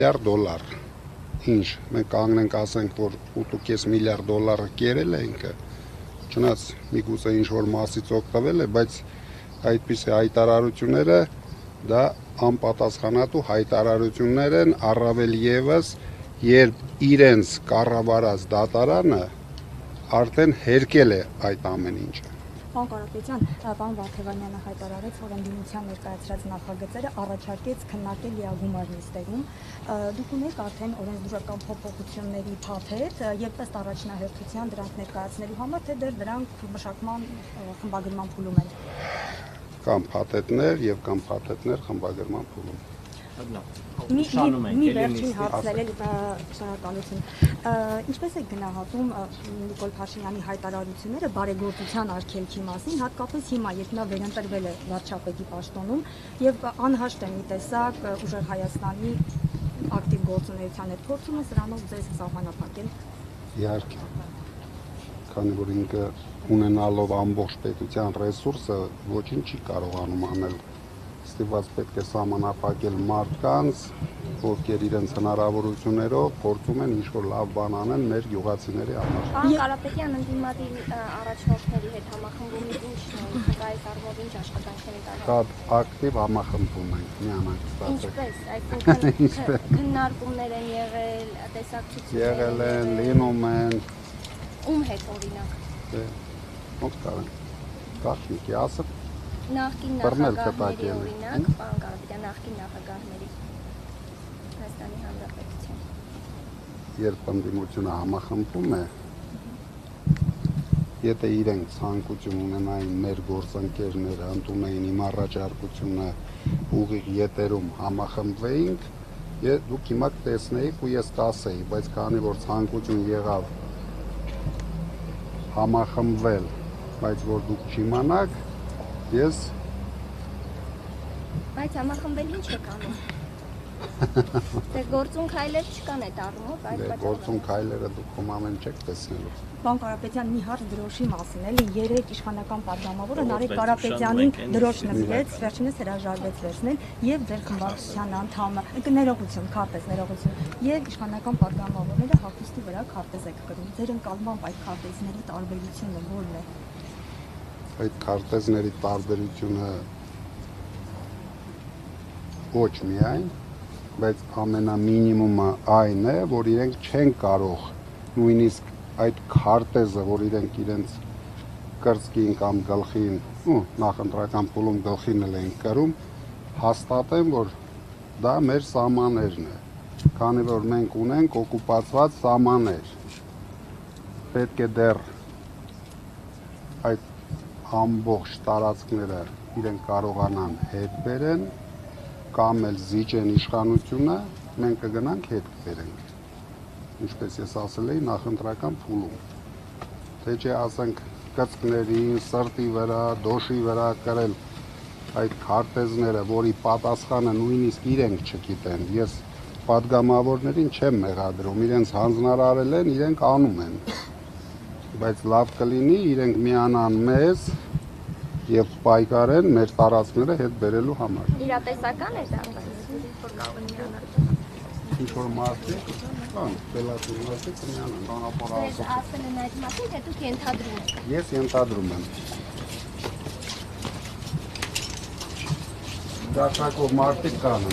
Միլիարդ դոլար, ինչ, մենք կանգնենք ասենք, որ 8.5 միլիարդ դոլարը կերել ենք, չնայած միգուցե ինչ-որ մասից օգտվել է, բայց այդպիսի հայտարարությունները դա անպատասխանատու հայտարարություններ են, առավել ևս, երբ իրենց կառավարած դատարանը արդեն հերկել է այդ ամեն ինչը։ Պարոն Կարապետյան, պարոն Վարդևանյանը հայտարարեց, որ ընդդիմության ներկայացրած նախագծերը առաջարկեց քննարկել լիագումար նիստերում։ Դուք ունեք արդեն օրենսդրական փոփոխությունների փաթեթ, եւ ըստ առաջնահերթության դրանք ներկայացնելու համար, թե դեռ դրանք մշակման խմբագրման փուլում են։ Կամ փաթեթներ եւ կամ փաթեթներ խմբագրման փուլում։ Մի վերջին հարցնել շնորհակալություն։ Ինչպես է գնահատում Նիկոլ Փաշինյանի հայտարարությունները բարեգործության արգելքի մասին, հատկապես հիմա, երբ նա վերընտրվել է վարչապետի պաշտոնում եւ անհաշտ է մի տեսակ ուժեղ Հայաստանի ակտիվ գործունեության հետ փորձում է սրանով ձեզ սահմանափակել։ Իհարկե, քանի որ ինքը ունենալով ամբողջ պետության ռեսուրսը ոչինչ չի կարողանում անել, ստիպված պետք է սահմանափակել մարդկանց, ովքեր իրենց հնարավորություններով փորձում են ինչ-որ լավ բան անեն մեր գյուղացիների համար։ Պարոն Կարապետյան, ընդդիմադիր առաջնորդների հետ համախմբումից ինչն է, այս առումով ինչ աշխատանքներ են տարվում։ Շատ ակտիվ համախմբում ենք, միանանք ստացել։ Ինչպես, այսինքն քննարկումներ են եղել, տեսակցություններ Եղել են, լինում են։ Ում հետ օրինակ։ Ոնց կարան։ Գաղտնիքի ասը։ Նախկին նախագահների օրինակ, պարոն Կարապետյան, նախկին նախագահների Հայաստանի Հանրապետության։ Երբ ընդդիմությունը համախմբում է, եթե իրենք ցանկություն ունենային մեր գործընկերները ընդունեին իմ առաջարկությունը ուղիղ ետերում համախմբվեինք, դուք հիմա կտեսնեիք ու ես կասեի, բայց քանի որ ցանկություն եղավ համախմբվել, բայց որ դուք չիմանաք, ես Բայց համախմբել ինչ եք անում։ Դե գործուն քայլեր չկան այդ առումով, այդ պատճառով։ Գործուն քայլերը դուք ամեն չեք տեսնելու։ Պարոն Կարապետյան, մի հարց դրոշի մասին, էլի երեք իշխանական պատգամավորը Նարեկ Կարապետյանին դրոշ նվիրեց, վերջինս հրաժարվեց վերցնել եւ ձեր խմբակցության անդամը, ներողություն, քարտեզ, ներողություն, եւ իշխանական պատգամավորները հագուստի վրա քարտեզ եք կրում։ Ձեր ընկալմամբ այդ քարտեզների տարբերությունը ո՞րն է։ Այդ քարտեզների տարբերությունը ոչ միայն, բայց ամենամինիմումը այն է, որ իրենք չեն կարող նույնիսկ այդ քարտեզը, որ իրենք իրենց կրծքին կամ գլխին, նախընտրական փուլում գլխին են կրում, հաստատեն, որ դա մեր սահմաններն է, քանի որ մենք ունենք օկուպացված սահմաններ, պետք է դեռ այդ ամբողջ տարածքները իրենք կարողանան հետ բերեն, կամ էլ զիջեն իշխանությունը, մենք կգնանք հետ կբերենք, ինչպես ես ասել էի, նախընտրական փուլում, թե չէ ասենք կծկներին, սրտի վրա, դոշի վրա կրել այդ քարտեզները, որի պատասխանը նույնիսկ իրենք չգիտեն, ես պատգամավորներին չեմ մեղադրում, իրենց հանձնարարել են, իրենք անում են, բայց լավ կլինի իրենք միանան մեզ եւ պայքարեն մեր տարածքները հետ բերելու համար։ Իրատեսական է դա, որ կարող են միանալ։ Ինչ որ մարդիկ կան, բելատուրնացիք միանան, բանապոր ասում։ Ասել են այդ մասին, թե դուք ենթադրում եք։ Ես ենթադրում եմ։ Դաշնակով մարդիկ կան,